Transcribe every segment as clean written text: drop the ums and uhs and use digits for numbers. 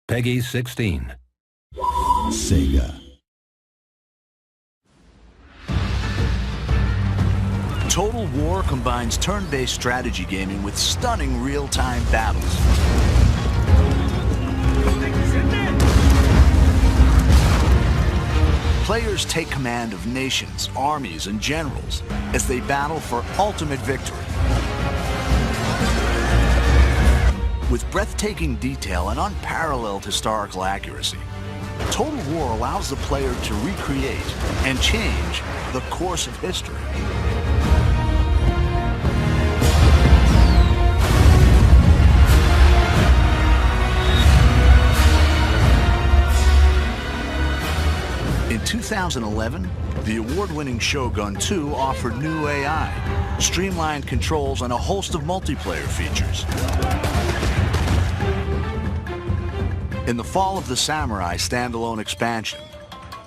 Peggy 16. Sega. Total War combines turn-based strategy gaming with stunning real-time battles. Players take command of nations, armies, and generals as they battle for ultimate victory. With breathtaking detail and unparalleled historical accuracy, Total War allows the player to recreate and change the course of history. In 2011, the award-winning Shogun 2 offered new AI, streamlined controls, and a host of multiplayer features. In the Fall of the Samurai standalone expansion,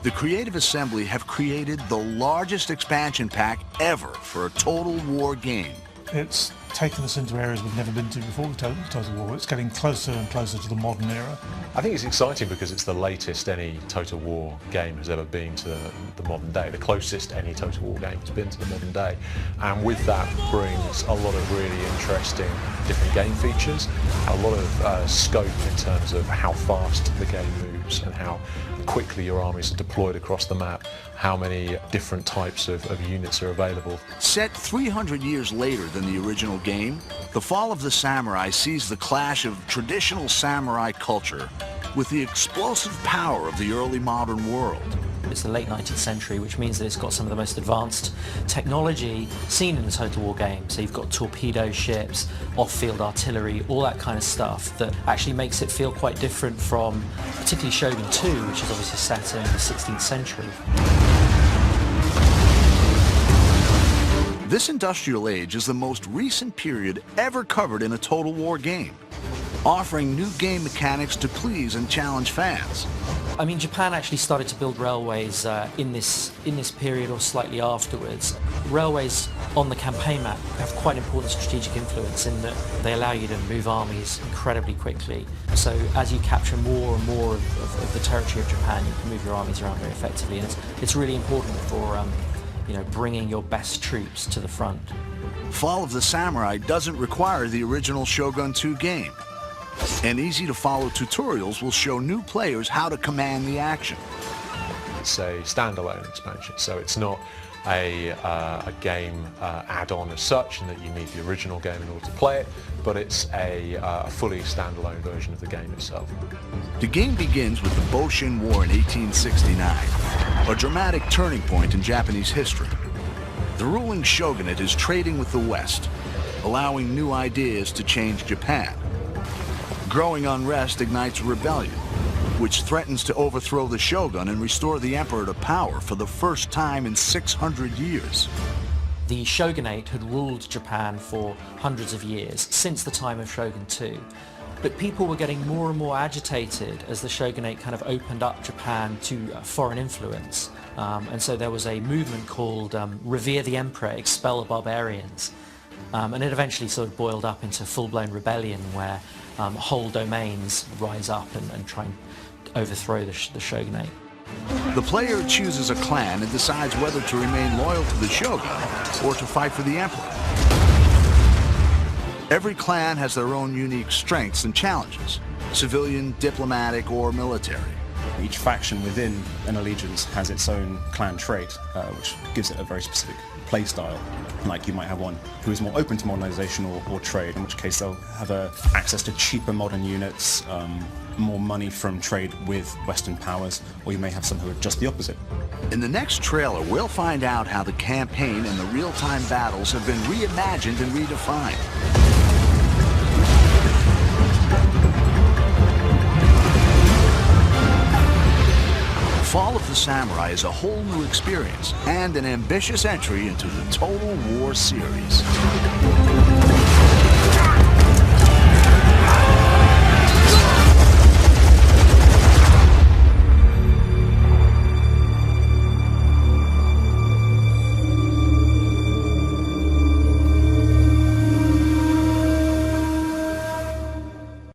the Creative Assembly have created the largest expansion pack ever for a Total War game. It's taken us into areas we've never been to before with Total War. It's getting closer and closer to the modern era. I think it's exciting because it's the latest any Total War game has ever been to the modern day, the closest any Total War game has been to the modern day. And with that brings a lot of really interesting different game features, a lot of scope in terms of how fast the game moves and how quickly your armies are deployed across the map, how many different types of units are available. Set 300 years later than the original game, The Fall of the Samurai sees the clash of traditional samurai culture with the explosive power of the early modern world. It's the late 19th century, which means that it's got some of the most advanced technology seen in the Total War game. So you've got torpedo ships, off-field artillery, all that kind of stuff that actually makes it feel quite different from particularly Shogun 2, which is obviously set in the 16th century. This industrial age is the most recent period ever covered in a Total War game, offering new game mechanics to please and challenge fans. I mean, Japan actually started to build railways in this period or slightly afterwards. Railways on the campaign map have quite important strategic influence in that they allow you to move armies incredibly quickly. So as you capture more and more of the territory of Japan, you can move your armies around very effectively, and it's really important for bringing your best troops to the front. Fall of the Samurai doesn't require the original Shogun 2 game, and easy-to-follow tutorials will show new players how to command the action. It's a standalone expansion, so it's not a game add-on as such, in that you need the original game in order to play it, but it's a fully standalone version of the game itself. The game begins with the Boshin War in 1869, a dramatic turning point in Japanese history. The ruling shogunate is trading with the West, allowing new ideas to change Japan. Growing unrest ignites rebellion, which threatens to overthrow the shogun and restore the emperor to power for the first time in 600 years. The shogunate had ruled Japan for hundreds of years, since the time of Shogun 2. But people were getting more and more agitated as the shogunate kind of opened up Japan to foreign influence. And so there was a movement called Revere the Emperor, Expel the Barbarians. And it eventually sort of boiled up into full-blown rebellion where whole domains rise up and try and overthrow the shogunate. The player chooses a clan and decides whether to remain loyal to the shogun or to fight for the emperor. Every clan has their own unique strengths and challenges, civilian, diplomatic, or military. Each faction within an allegiance has its own clan trait, which gives it a very specific play style. Like you might have one who is more open to modernization or trade, in which case they'll have access to cheaper modern units, more money from trade with Western powers, or you may have some who are just the opposite. In the next trailer, we'll find out how the campaign and the real-time battles have been reimagined and redefined. Fall of the Samurai is a whole new experience and an ambitious entry into the Total War series.